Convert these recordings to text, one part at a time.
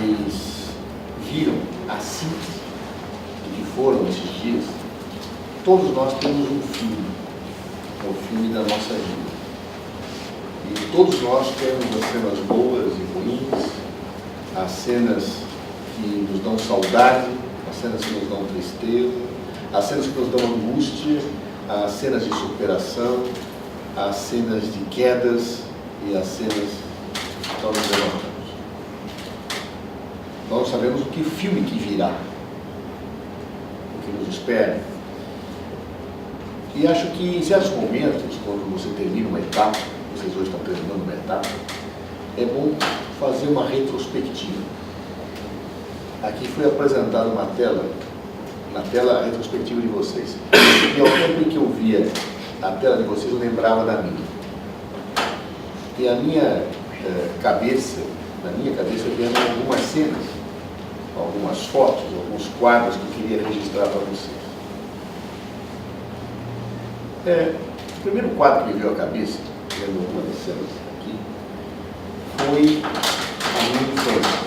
mas viram a síntese do que foram esses dias. Todos nós temos um filme, é o filme da nossa vida. E todos nós temos as cenas boas e ruins, as cenas que nos dão saudade, as cenas que nos dão tristeza, as cenas que nos dão angústia, as cenas de superação, as cenas de quedas e as cenas que nós nos levantamos. Nós sabemos o que filme que virá, o que nos espera. E acho que em certos momentos, quando você termina uma etapa, vocês hoje estão terminando uma etapa, é bom fazer uma retrospectiva. Aqui foi apresentada uma tela, na tela a retrospectiva de vocês. E ao tempo em que eu via a tela de vocês, eu lembrava da minha. E a minha cabeça, na minha cabeça, vendo algumas cenas, algumas fotos, alguns quadros que eu queria registrar para vocês. O primeiro quadro que me veio à cabeça, vendo uma das cenas aqui, foi a minha infância.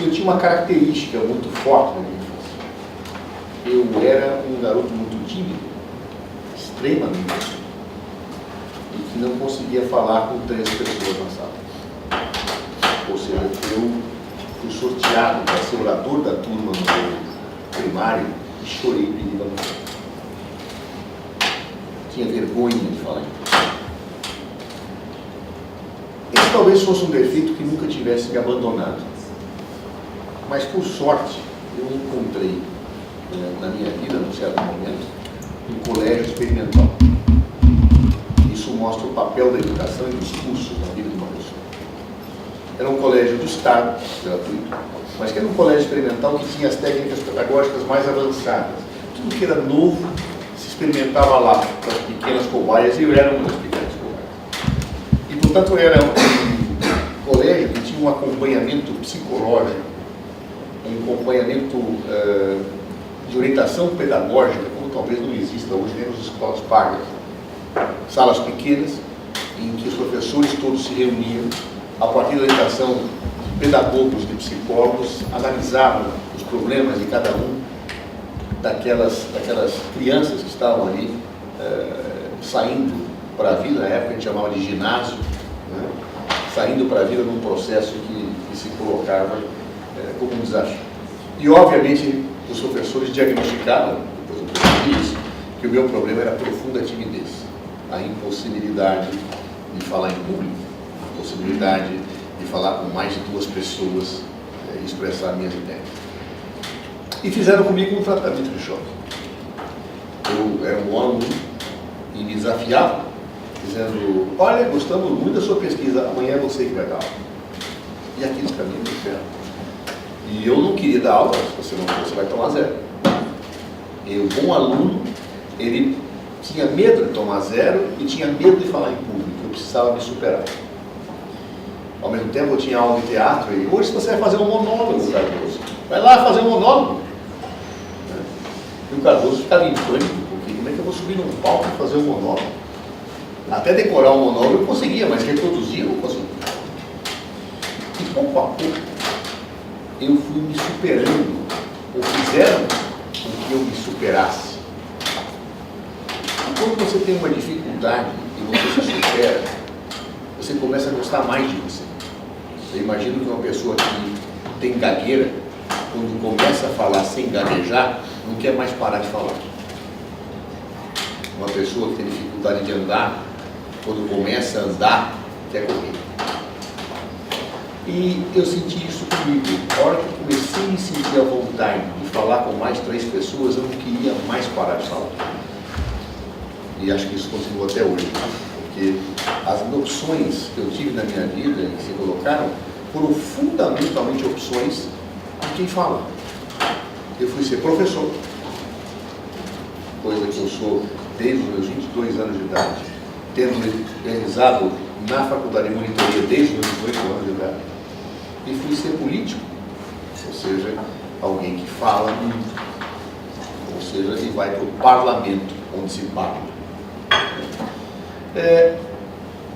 Eu tinha uma característica muito forte na minha infância. Eu era um garoto muito tímido, extremamente tímido, e que não conseguia falar com 3 pessoas na sala. Ou seja, eu fui sorteado para ser orador da turma no meu primário e chorei pedindo a música. Tinha vergonha de falar em público. Esse talvez fosse um defeito que nunca tivesse me abandonado. Mas, por sorte, eu encontrei na minha vida, num certo momento, um colégio experimental. Isso mostra o papel da educação e dos cursos na vida de uma pessoa. Era um colégio do Estado, gratuito, mas que era um colégio experimental que tinha as técnicas pedagógicas mais avançadas. Tudo que era novo se experimentava lá, para as pequenas cobaias, e eu era uma das pequenas cobaias. E, portanto, era um colégio que tinha um acompanhamento psicológico, um acompanhamento de orientação pedagógica, como talvez não exista hoje nem nas escolas pagas. Salas pequenas, em que os professores todos se reuniam, a partir da orientação de pedagogos, de psicólogos, analisavam os problemas de cada um daquelas crianças que estavam ali saindo para a vida. Na época a gente chamava de ginásio, né? Saindo para a vida num processo que se colocava como um desafio. E obviamente os professores diagnosticaram, depois eu percebi isso, que o meu problema era a profunda timidez, a impossibilidade de falar em público, a impossibilidade de falar com mais de 2 pessoas e expressar minhas ideias. E fizeram comigo um tratamento de choque. Eu era um bom aluno e me desafiavam, dizendo: olha, gostamos muito da sua pesquisa, amanhã é você que vai dar aula. E aqueles caminhos do inferno. E eu não queria dar aula, se você não for, você vai tomar 0. E o bom aluno, ele tinha medo de tomar 0 e tinha medo de falar em público. Eu precisava me superar. Ao mesmo tempo, eu tinha aula de teatro e hoje você vai fazer um monólogo, Cardoso. Vai lá fazer um monólogo. E o Cardoso ficava em pânico, porque como é que eu vou subir num palco e fazer um monólogo? Até decorar um monólogo eu conseguia, mas reproduzir eu não conseguia. E pouco a pouco, eu fui me superando, ou fizeram com que eu me superasse. E quando você tem uma dificuldade e você se supera, você começa a gostar mais de você. Eu imagino que uma pessoa que tem gagueira, quando começa a falar sem gaguejar, não quer mais parar de falar. Uma pessoa que tem dificuldade de andar, quando começa a andar, quer correr. E eu senti isso comigo. A hora que eu comecei a me sentir à vontade de falar com mais 3 pessoas, eu não queria mais parar de falar. E acho que isso continua até hoje, porque as opções que eu tive na minha vida e que se colocaram foram fundamentalmente opções de quem fala. Eu fui ser professor, coisa que eu sou desde os meus 22 anos de idade, tendo realizado na faculdade de monitoria desde os meus 18 anos de idade. E fui ser político, ou seja, alguém que fala muito, ou seja, que vai para o parlamento, onde se parla.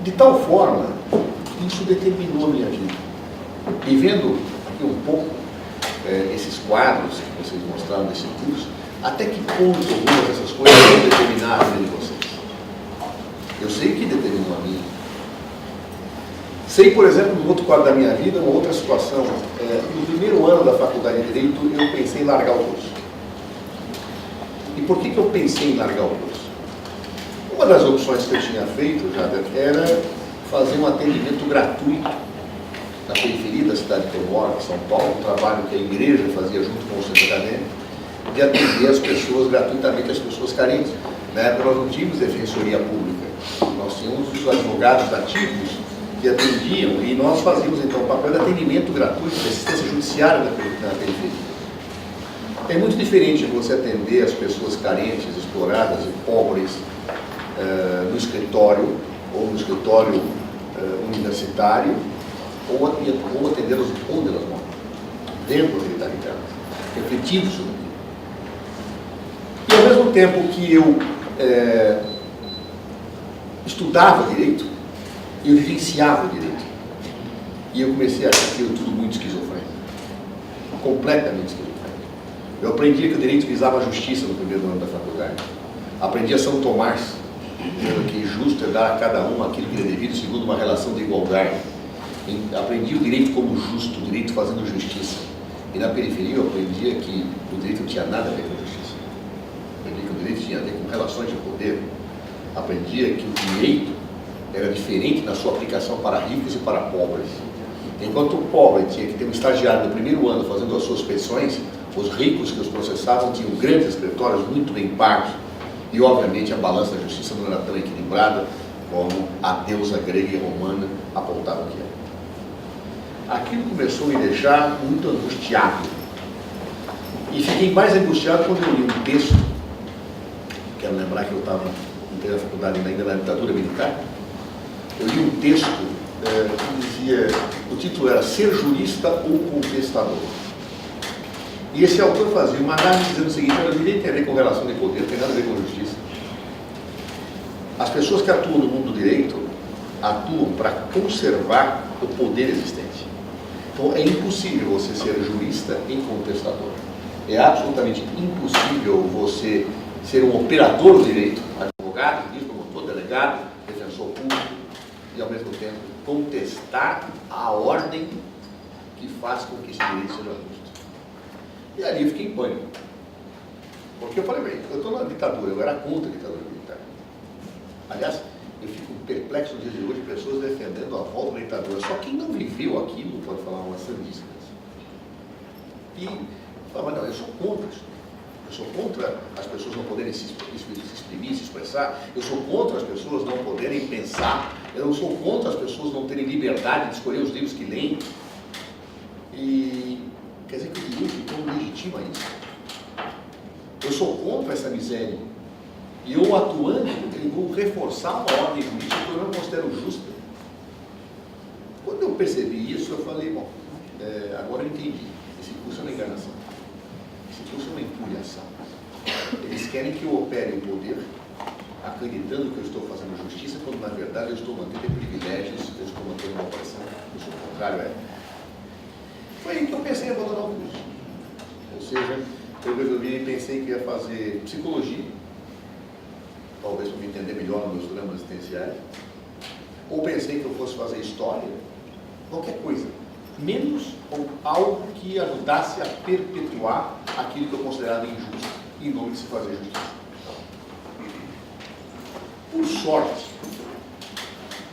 De tal forma, isso determinou a minha vida. E vendo aqui um pouco esses quadros que vocês mostraram nesse curso, até que ponto algumas dessas coisas vão determinar a vida de vocês. Eu sei que determinou a minha. Sei, por exemplo, no outro quadro da minha vida, uma outra situação. No primeiro ano da faculdade de Direito, eu pensei em largar o curso. E por que eu pensei em largar o curso? Uma das opções que eu tinha feito, Jader, era fazer um atendimento gratuito na periferia da cidade que eu moro, São Paulo, um trabalho que a igreja fazia junto com o centro acadêmico, de atender as pessoas gratuitamente, as pessoas carentes. Na época nós não tínhamos defensoria pública, nós tínhamos os advogados ativos que atendiam, e nós fazíamos então o papel de atendimento gratuito, de assistência judiciária na periferia. É muito diferente você atender as pessoas carentes, exploradas e pobres no escritório, ou no escritório universitário, ou atendê-las onde elas moram, dentro da casa, refletindo sobre aquilo. E ao mesmo tempo que eu estudava direito, eu vivenciava o direito. E eu comecei a achar aquilo tudo muito esquizofrênico. Completamente esquizofrênico. Eu aprendi que o direito visava a justiça no primeiro ano da faculdade. Aprendi a São Tomás, dizendo que justo é dar a cada um aquilo que lhe é devido segundo uma relação de igualdade. Aprendi o direito como justo, o direito fazendo justiça. E na periferia eu aprendia que o direito não tinha nada a ver com justiça. Aprendi que o direito tinha a ver com relações de poder. Aprendia que o direito era diferente na sua aplicação para ricos e para pobres. Enquanto o pobre tinha que ter um estagiário no primeiro ano fazendo as suas petições, os ricos que os processavam tinham grandes escritórios muito bem pagos. E, obviamente, a balança da justiça não era tão equilibrada como a deusa grega e romana apontava que era. Aquilo começou a me deixar muito angustiado. E fiquei mais angustiado quando eu li um texto, quero lembrar que eu entrei na faculdade ainda na ditadura militar, eu li um texto que dizia, o título era Ser Jurista ou Contestador. E esse autor fazia uma análise dizendo o seguinte: olha, o direito tem a ver com relação de poder, não tem nada a ver com justiça. As pessoas que atuam no mundo do direito atuam para conservar o poder existente. Então é impossível você ser jurista e contestador. É absolutamente impossível você ser um operador do direito, advogado, juiz, promotor, delegado, defensor público, e ao mesmo tempo contestar a ordem que faz com que esse direito seja justo. E ali eu fiquei em pânico. Porque eu falei, bem, eu estou na ditadura, eu era contra a ditadura militar. Aliás, eu fico perplexo no dia de hoje, pessoas defendendo a volta da ditadura. Só quem não viveu aquilo pode falar uma sandice. E eu falava, não, eu sou contra isso. Eu sou contra as pessoas não poderem se exprimir, se expressar. Eu sou contra as pessoas não poderem pensar. Eu sou contra as pessoas não terem liberdade de escolher os livros que leem. E quer dizer que o direito então legitima isso. Eu sou contra essa miséria. E eu atuando, eu vou reforçar uma ordem jurídica que eu não considero justa. Quando eu percebi isso, eu falei, bom, agora eu entendi. Esse curso é uma enganação. Esse curso é uma empulhação. Eles querem que eu opere o poder, acreditando que eu estou fazendo justiça, quando na verdade eu estou mantendo privilégios, eu estou mantendo uma opressão. Isso, ao contrário, é. Foi aí que eu pensei em abandonar o curso. Ou seja, eu resolvi e pensei que ia fazer psicologia, talvez para me entender melhor nos meus dramas existenciais, ou pensei que eu fosse fazer história, qualquer coisa, menos algo que ajudasse a perpetuar aquilo que eu considerava injusto, em nome de se fazer justiça. Por sorte,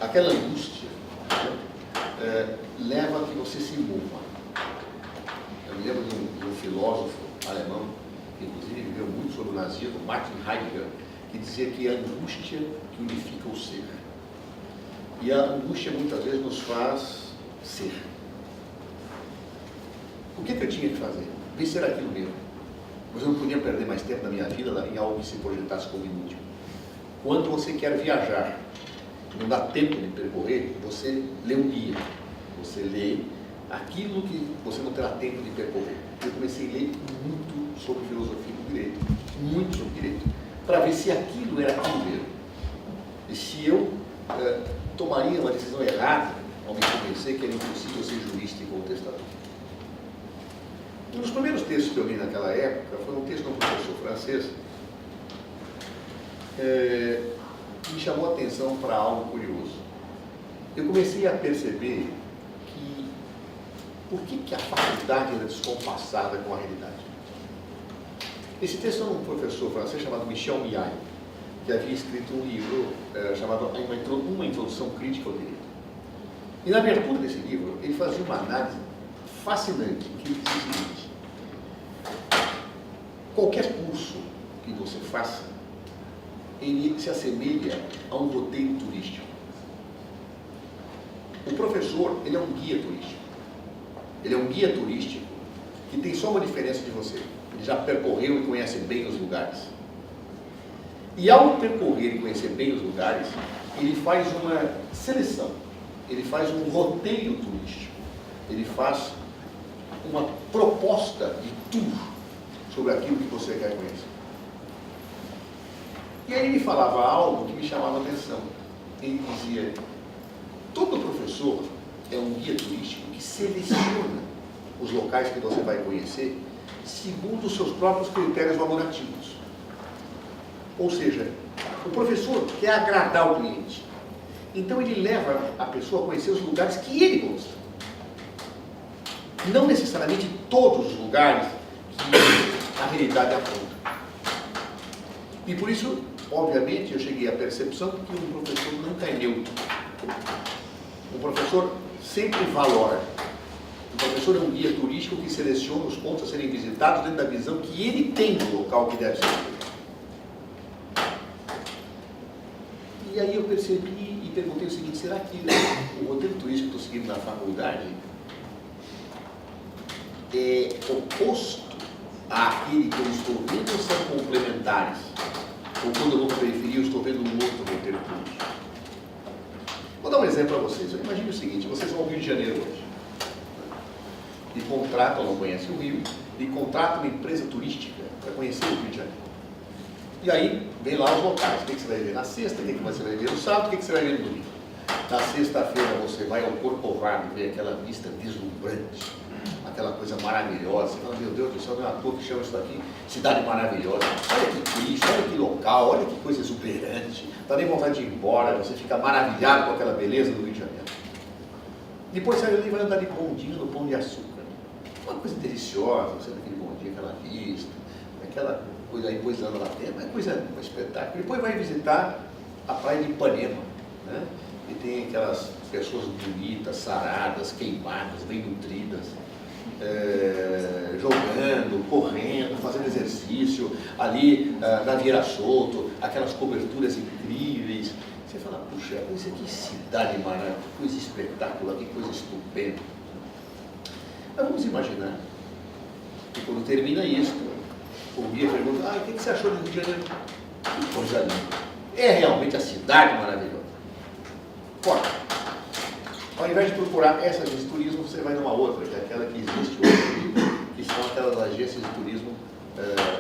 aquela angústia leva a que você se envolva. Eu me lembro de um filósofo alemão, que inclusive viveu muito sobre o nazismo, Martin Heidegger, que dizia que é a angústia que unifica o ser. E a angústia muitas vezes nos faz ser. O que eu tinha que fazer? Vencer aquilo mesmo. Mas eu não podia perder mais tempo da minha vida em algo que se projetasse como inútil. Quando você quer viajar, não dá tempo de percorrer, você lê um guia. Você lê aquilo que você não terá tempo de percorrer. Eu comecei a ler muito sobre filosofia do direito, muito sobre direito, para ver se aquilo era aquilo mesmo. E se eu tomaria uma decisão errada ao me convencer que era impossível ser jurista e contestador. Um dos primeiros textos que eu li naquela época foi um texto de um professor francês que me chamou a atenção para algo curioso. Eu comecei a perceber que por que a faculdade era descompassada com a realidade. Esse texto é um professor francês chamado Michel Miaille, que havia escrito um livro chamado Uma Introdução Crítica ao Direito. E na abertura desse livro, ele fazia uma análise fascinante, que ele dizia o seguinte: qualquer curso que você faça, ele se assemelha a um roteiro turístico. O professor, ele é um guia turístico. Ele é um guia turístico que tem só uma diferença de você. Ele já percorreu e conhece bem os lugares. E ao percorrer e conhecer bem os lugares, ele faz uma seleção. Ele faz um roteiro turístico. Ele faz uma proposta de tour sobre aquilo que você quer conhecer. E aí ele falava algo que me chamava a atenção. Ele dizia: todo professor é um guia turístico que seleciona os locais que você vai conhecer segundo os seus próprios critérios valorativos. Ou seja, o professor quer agradar o cliente. Então ele leva a pessoa a conhecer os lugares que ele gosta. Não necessariamente todos os lugares que a realidade aponta. E por isso, obviamente, eu cheguei à percepção que um professor nunca é neutro. Um professor sempre valora. O professor é um guia turístico que seleciona os pontos a serem visitados dentro da visão que ele tem do local que deve ser feito. E aí eu percebi e perguntei o seguinte: será que o roteiro turístico que eu estou seguindo na faculdade é oposto àquele que eu estou vendo ou são complementares? Ou quando eu vou para a periferia, eu estou vendo um outro roteiro turístico? Vou dar um exemplo para vocês. Imagine o seguinte: vocês vão ao Rio de Janeiro hoje e contratam, não conhecem o Rio, e contratam uma empresa turística para conhecer o Rio de Janeiro. E aí, vem lá os locais. O que você vai ver na sexta, o que você vai ver no sábado, o que você vai ver no domingo. Na sexta-feira você vai ao Corcovado e vê aquela vista deslumbrante, aquela coisa maravilhosa. Você fala: meu Deus do céu, não é à toa que chama isso daqui cidade maravilhosa. Olha que triste, olha que local, olha que coisa exuberante. Dá nem vontade de ir embora, você fica maravilhado com aquela beleza do Rio de Janeiro. Depois você vai andar de bondinho no Pão de Açúcar. Uma coisa deliciosa, você naquele bondinho, aquela vista, aquela coisa aí, depois anda lá dentro, é coisa, um espetáculo. Depois vai visitar a praia de Ipanema, né? E tem aquelas pessoas bonitas, saradas, queimadas, bem nutridas, jogando, correndo, fazendo exercício, ali na Vieira Solto, aquelas coberturas incríveis. Você fala: puxa, isso aqui cidade maravilhosa, que coisa espetacular, que coisa estupenda. Mas vamos imaginar que quando termina isso, o guia pergunta: o que você achou do Rio de Janeiro? Que coisa linda. É realmente a cidade maravilhosa. Corta. Ao invés de procurar essa agência de turismo, você vai numa outra, que é aquela que existe hoje, que são aquelas agências de turismo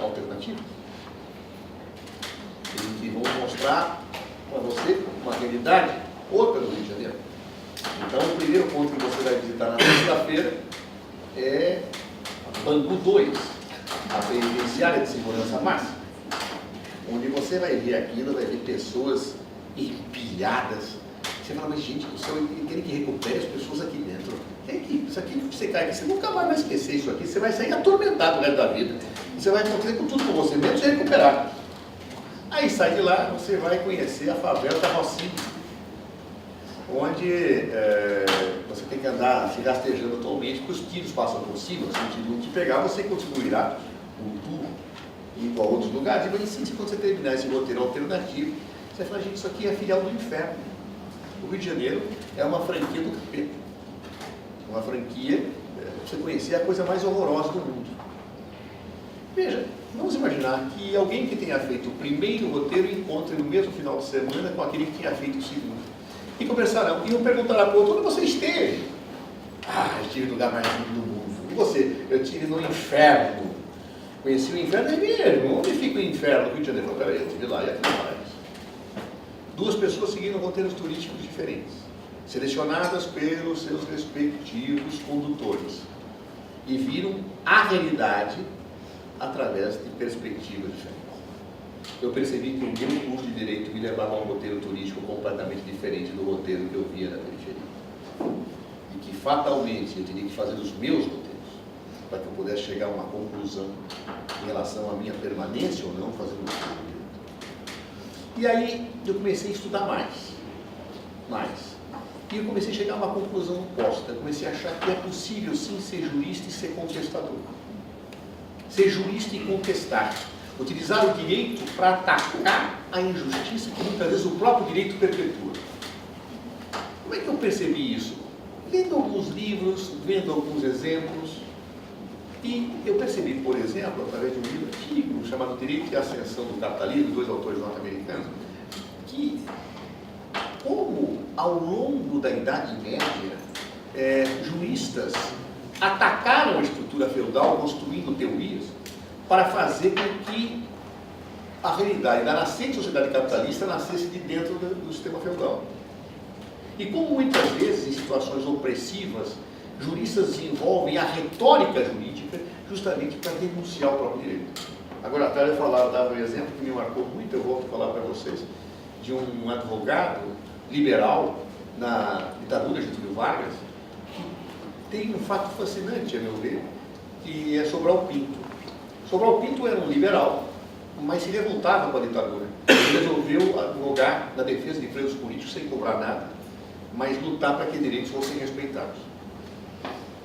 alternativas. Que vão mostrar para você uma realidade outra do Rio de Janeiro. Então, o primeiro ponto que você vai visitar na sexta-feira é Bangu 2, a penitenciária de segurança máxima, onde você vai ver aquilo, vai ver pessoas empilhadas. Você fala: mas gente do céu, ele quer que recupere as pessoas aqui dentro. Isso aqui, você cai aqui, você nunca mais vai esquecer isso aqui, você vai sair atormentado no resto da vida. Você vai acontecer com tudo com você mesmo, sem recuperar. Aí sai de lá, você vai conhecer a favela da Rocinha, onde você tem que andar se rastejando atualmente, porque os tiros passam por cima, se o tiro não te pegar, você continuará um tour, indo a outros lugares. E vai ensinar, quando você terminar esse roteiro alternativo, você fala: gente, isso aqui é filial do inferno. O Rio de Janeiro é uma franquia do capeta. Uma franquia para você conhecer a coisa mais horrorosa do mundo. Veja, vamos imaginar que alguém que tenha feito o primeiro roteiro encontre no mesmo final de semana com aquele que tinha feito o segundo. E conversarão, e um perguntará para o outro: onde você esteve? Ah, eu estive no lugar mais lindo do mundo. E você? Eu estive no inferno. Conheci o inferno, é mesmo? Onde fica o inferno? No Rio de Janeiro. Peraí, eu estive lá e aqui mais. Duas pessoas seguindo roteiros turísticos diferentes, selecionadas pelos seus respectivos condutores. e viram a realidade através de perspectivas diferentes. Eu percebi que o meu curso de Direito me levava a um roteiro turístico completamente diferente do roteiro que eu via na periferia. E que fatalmente eu teria que fazer os meus roteiros para que eu pudesse chegar a uma conclusão em relação à minha permanência ou não fazendo o curso de Direito. E aí eu comecei a estudar mais. E eu comecei a chegar a uma conclusão oposta. Eu comecei a achar que é possível sim ser jurista e ser contestador. Ser jurista e contestar. Utilizar o direito para atacar a injustiça que muitas vezes o próprio direito perpetua. Como é que eu percebi isso? Lendo alguns livros, vendo alguns exemplos. E eu percebi, por exemplo, através de um livro antigo chamado Direito e Ascensão do Capitalismo, 2 autores norte-americanos, que como ao longo da Idade Média, juristas atacaram a estrutura feudal construindo teorias para fazer com que a realidade da nascente sociedade capitalista nascesse de dentro do sistema feudal. E como muitas vezes, em situações opressivas, juristas desenvolvem a retórica jurídica justamente para denunciar o próprio direito. Agora, à tarde eu dava um exemplo que me marcou muito, eu volto a falar para vocês, de um advogado liberal na ditadura de Getúlio Vargas, que tem um fato fascinante, a meu ver, que é Sobral Pinto. Sobral Pinto era um liberal, mas se revoltava com a ditadura. Ele resolveu advogar na defesa de presos políticos sem cobrar nada, mas lutar para que direitos fossem respeitados.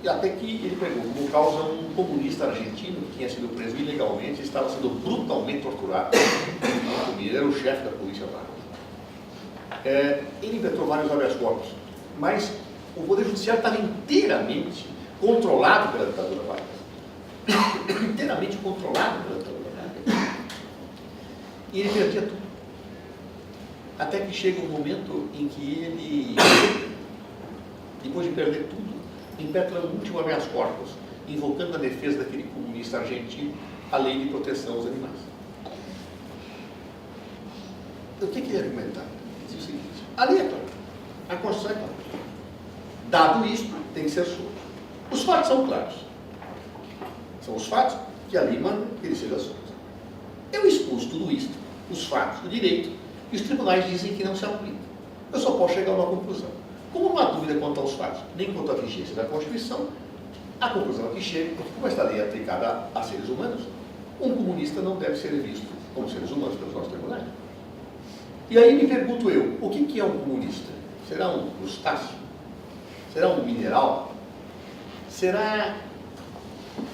E até que ele pegou como causa um comunista argentino que tinha sido preso ilegalmente e estava sendo brutalmente torturado. Ele era o chefe da polícia lá. Ele inventou vários habeas corpus, mas o Poder Judiciário estava inteiramente controlado pela ditadura Vargas. Inteiramente controlado pela ditadura Vargas. E ele perdia tudo. Até que chega um momento em que ele, depois de perder tudo, impetra o último habeas corpus, invocando a defesa daquele comunista argentino a lei de proteção aos animais. O que ele ia argumentar? Ele diz o seguinte: a lei é clara, a Constituição é clara. Dado isto, tem que ser solto. Os fatos são claros. São os fatos que a lei manda que ele seja solto. Eu expus tudo isto, os fatos do direito, e os tribunais dizem que não se aplica. Eu só posso chegar a uma conclusão. Como não há dúvida quanto aos fatos, nem quanto à vigência da Constituição, a conclusão que chega é que, como esta lei é aplicada a seres humanos, um comunista não deve ser visto como seres humanos pelos nossos tribunais. E aí me pergunto eu, o que é um comunista? Será um crustáceo? Será um mineral? Será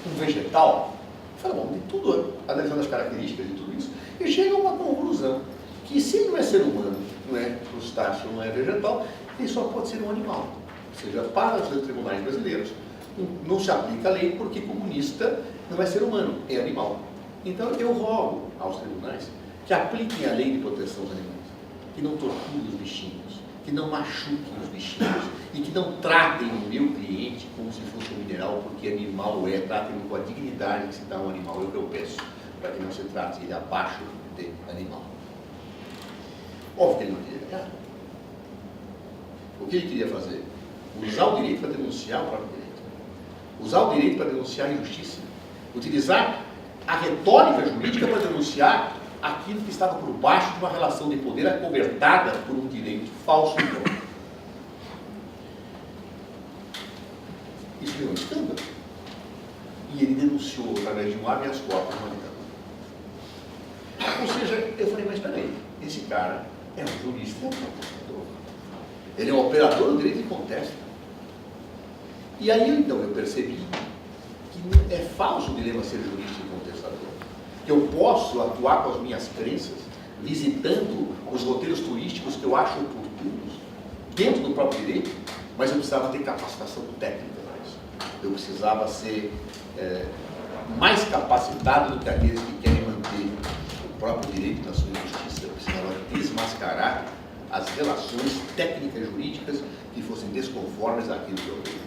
um vegetal? Fala, de tudo, analisando as características de tudo isso, e chega a uma conclusão, que se ele não é ser humano, não é crustáceo, não é vegetal, ele só pode ser um animal. Ou seja, para os tribunais brasileiros, não se aplica a lei porque comunista não é ser humano, é animal. Então eu rogo aos tribunais que apliquem a lei de proteção aos animais, que não torturem os bichinhos, que não machuquem os bichinhos e que não tratem o meu cliente como se fosse um mineral, porque animal tratem-no com a dignidade que se dá a um animal. É o que eu peço, para que não se trate ele abaixo de animal. Óbvio que ele não queria ganhar. O que ele queria fazer? Usar o direito para denunciar o próprio direito. Usar o direito para denunciar a injustiça. Utilizar a retórica jurídica para denunciar aquilo que estava por baixo de uma relação de poder acobertada por um direito falso. Isso deu um escândalo. E ele denunciou através de um habeas corpus uma ditadura. Ou seja, eu falei, mas peraí, esse cara é um jurista, ele é um operador do direito e contesta. E aí então eu percebi que é falso o dilema ser jurista e contestador. Que eu posso atuar com as minhas crenças, visitando os roteiros turísticos que eu acho oportunos, dentro do próprio direito, mas eu precisava ter capacitação técnica para isso. Eu precisava ser mais capacitado do que aqueles que querem manter o próprio direito na sua injustiça. Eu precisava desmascarar as relações técnicas jurídicas que fossem desconformes àquilo que eu vejo.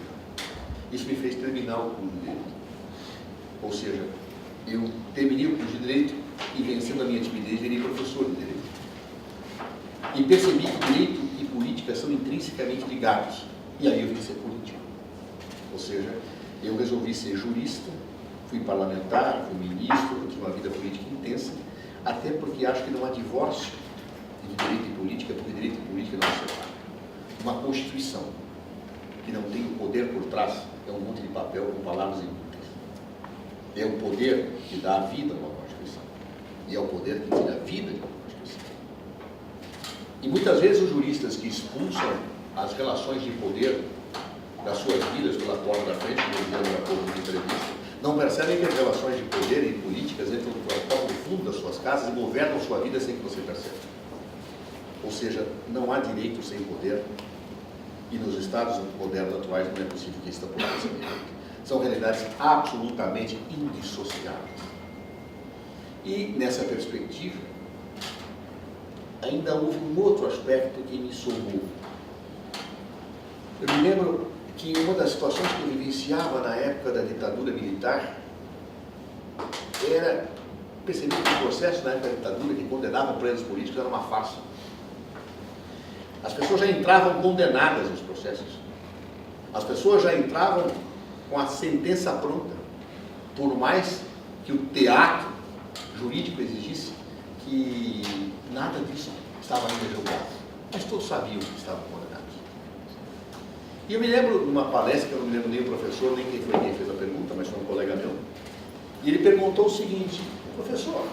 Isso me fez terminar o curso de Direito. Ou seja, eu terminei o curso de Direito e, vencendo a minha timidez, virei professor de Direito. E percebi que Direito e política são intrinsecamente ligados. E aí eu vim ser político. Ou seja, Eu resolvi ser jurista, fui parlamentar, fui ministro, tive uma vida política intensa, até porque acho que não há divórcio de direito e política, porque direito e política não se separam. Uma Constituição que não tem o poder por trás é um monte de papel com palavras inúteis. É o poder que dá a vida a uma Constituição. E é o poder que tira a vida de uma Constituição. E muitas vezes os juristas que expulsam as relações de poder das suas vidas pela porta da frente, como dizendo há pouco de entrevista, não percebem que as relações de poder e políticas entram no fundo das suas casas e governam sua vida sem que você perceba. Ou seja, não há direito sem poder, e nos estados modernos atuais não é possível que isso aconteça. São realidades absolutamente indissociáveis. E, nessa perspectiva, ainda houve um outro aspecto que me somou. Eu me lembro que uma das situações que eu vivenciava na época da ditadura militar era perceber que o processo na época da ditadura que condenavam presos políticos era uma farsa. As pessoas já entravam condenadas nos processos. As pessoas já entravam com a sentença pronta, por mais que o teatro jurídico exigisse que nada disso estava ainda julgado. Mas todos sabiam que estavam condenados. E eu me lembro de uma palestra, que eu não me lembro nem o professor, nem quem foi quem fez a pergunta, mas foi um colega meu, e ele perguntou o seguinte: professor,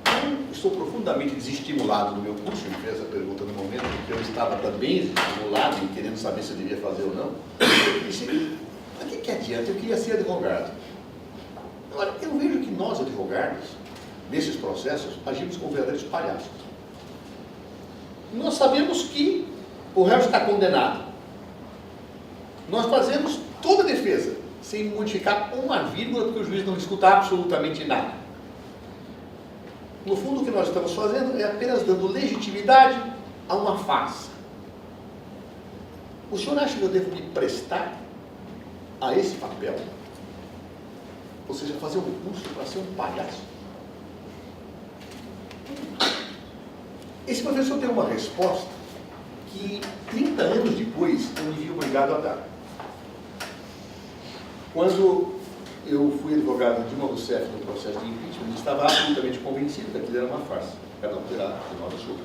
eu estou profundamente desestimulado no meu curso, ele fez a pergunta no momento em que eu estava também desestimulado e querendo saber se eu devia fazer ou não. Eu disse: mas que adianta? Eu queria ser advogado. Agora, eu vejo que nós, advogados, nesses processos, agimos como verdadeiros palhaços. Nós sabemos que o réu está condenado. Nós fazemos toda a defesa, sem modificar uma vírgula, porque o juiz não escuta absolutamente nada. No fundo, o que nós estamos fazendo é apenas dando legitimidade a uma farsa. O senhor acha que eu devo me prestar a esse papel? Ou seja, fazer um curso para ser um palhaço? Esse professor tem uma resposta que 30 anos depois eu me vi obrigado a dar. Quando eu fui advogado de Dilma Rousseff no processo de impeachment, eu estava absolutamente convencido que aquilo era uma farsa. Perdão, era Ronaldo Souza.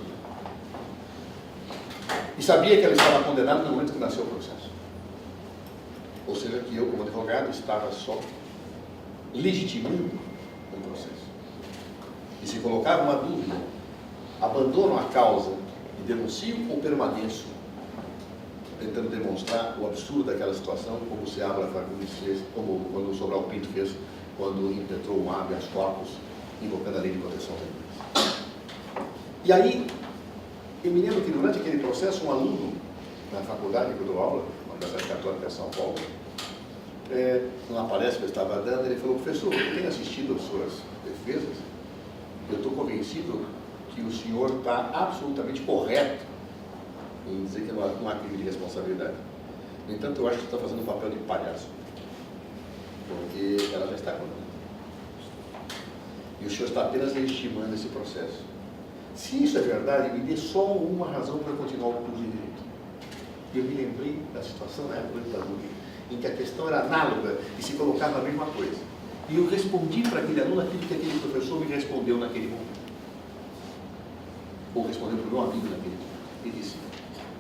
E sabia que ela estava condenada no momento que nasceu o processo. Ou seja, que eu, como advogado, estava só legitimando o processo. E se colocava uma dúvida: abandono a causa e denuncio ou permaneço? Tentando demonstrar o absurdo daquela situação, como o Seabra Fagundes fez, como quando o Sobral Pinto fez, quando impetrou um habeas corpus, invocando a lei de proteção da vida. E aí, eu me lembro que durante aquele processo, um aluno na faculdade que eu dou aula, na Universidade Católica de São Paulo, numa palestra que eu estava dando, ele falou: professor, eu tenho assistido às suas defesas, eu estou convencido que o senhor está absolutamente correto em dizer que não há crime de responsabilidade. No entanto, eu acho que você está fazendo um papel de palhaço, porque ela já está condenada. E o senhor está apenas legitimando esse processo. Se isso é verdade, me dê só uma razão para continuar o curso de Direito. E eu me lembrei da situação na época da ditadura, em que a questão era análoga e se colocava a mesma coisa. E eu respondi para aquele aluno aquilo que aquele professor me respondeu naquele momento. Ou respondeu para o meu amigo naquele momento. Ele disse: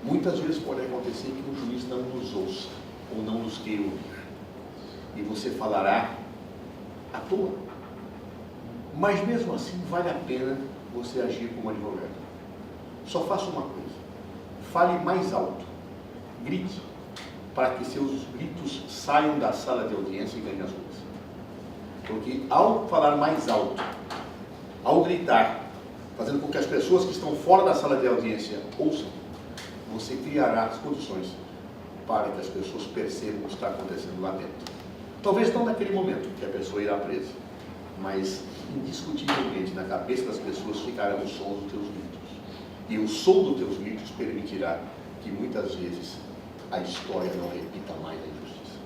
muitas vezes pode acontecer que um juiz não nos ouça ou não nos queira ouvir. E você falará à toa. Mas mesmo assim vale a pena você agir como advogado. Só faça uma coisa: fale mais alto, grite, para que seus gritos saiam da sala de audiência e ganhem as ruas. Porque ao falar mais alto, ao gritar, fazendo com que as pessoas que estão fora da sala de audiência ouçam, você criará as condições para que as pessoas percebam o que está acontecendo lá dentro. Talvez não naquele momento que a pessoa irá presa, mas indiscutivelmente na cabeça das pessoas ficarão os sons dos teus gritos. E o som dos teus gritos permitirá que muitas vezes a história não repita mais a injustiça.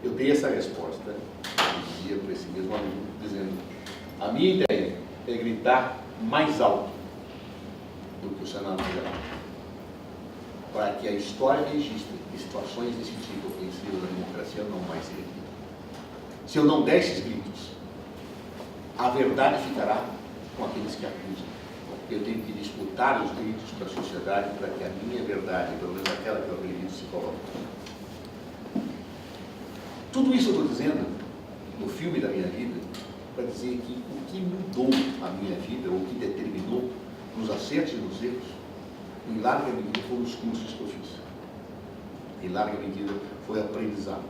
Eu dei essa resposta um dia para esse mesmo aluno, dizendo: a minha ideia é gritar mais alto do que o Senado geral. para que a história registre que situações desse tipo ofensivas à democracia não mais se repitam. Se eu não der esses gritos, a verdade ficará com aqueles que acusam. Eu tenho que disputar os gritos da sociedade para que a minha verdade, pelo menos aquela que eu acredito, se coloque. Tudo isso eu estou dizendo no filme da minha vida para dizer que o que mudou a minha vida, ou o que determinou nos acertos e nos erros, em larga medida foram os cursos que eu fiz. Em larga medida foi aprendizado.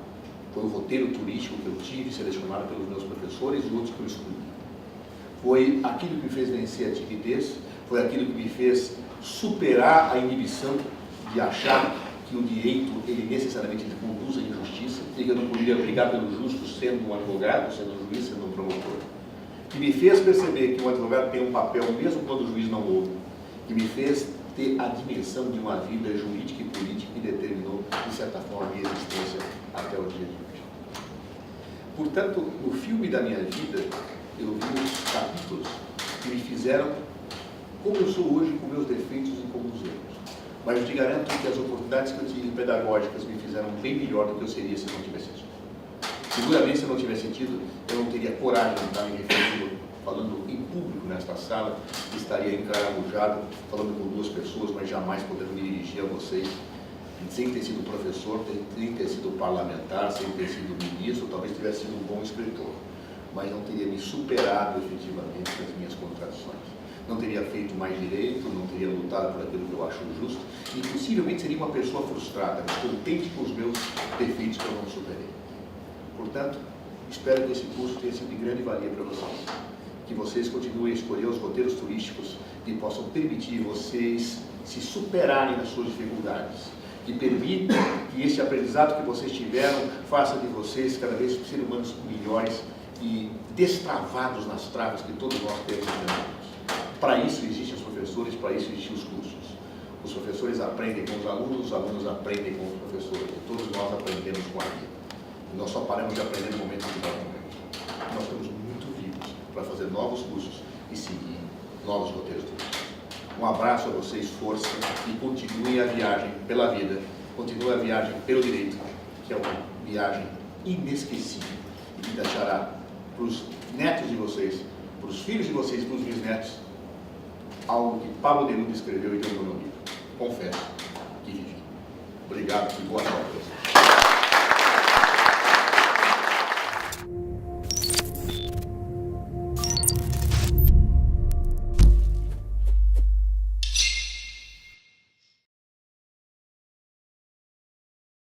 Foi o roteiro turístico que eu tive, selecionado pelos meus professores e outros que eu escolhi. Foi aquilo que me fez vencer a timidez, foi aquilo que me fez superar a inibição de achar que o direito, ele necessariamente conduz à injustiça, e que eu não poderia brigar pelo justo sendo um advogado, sendo um juiz, sendo um promotor. Que me fez perceber que o advogado tem um papel mesmo quando o juiz não ouve. Que me fez ter a dimensão de uma vida jurídica e política que determinou, de certa forma, a minha existência até o dia de hoje. Portanto, no filme da minha vida, eu vi os capítulos que me fizeram como eu sou hoje, com meus defeitos e com os erros. Mas eu te garanto que as oportunidades que eu tive pedagógicas me fizeram bem melhor do que eu seria se não tivesse tido. Seguramente, se eu não tivesse tido, eu não teria coragem de estar me referindo, falando em público nesta sala, estaria encaramujado, falando com duas pessoas, mas jamais podendo me dirigir a vocês, sem ter sido professor, sem ter sido parlamentar, sem ter sido ministro, talvez tivesse sido um bom escritor, mas não teria me superado efetivamente nas minhas contradições. Não teria feito mais direito, não teria lutado por aquilo que eu acho justo, e possivelmente seria uma pessoa frustrada, mas contente com os meus defeitos que eu não superei. Portanto, espero que esse curso tenha sido de grande valia para vocês. Que vocês continuem a escolher os roteiros turísticos que possam permitir vocês se superarem nas suas dificuldades, que permitam que esse aprendizado que vocês tiveram faça de vocês cada vez seres humanos melhores e destravados nas travas que todos nós temos enfrentados. Para isso existem os professores, para isso existem os cursos. Os professores aprendem com os alunos aprendem com os professores. E todos nós aprendemos com a vida. E nós só paramos de aprender no momento que nós morremos. Nós estamos muito vivos para fazer novos cursos e seguir novos roteiros turísticos. Um abraço a vocês, força, e continuem a viagem pela vida, continuem a viagem pelo direito, que é uma viagem inesquecível e que deixará para os netos de vocês, para os filhos de vocês e para os bisnetos, algo que Pablo Neruda escreveu e deu no meu livro. Confesso que vivi. Obrigado e boa sorte.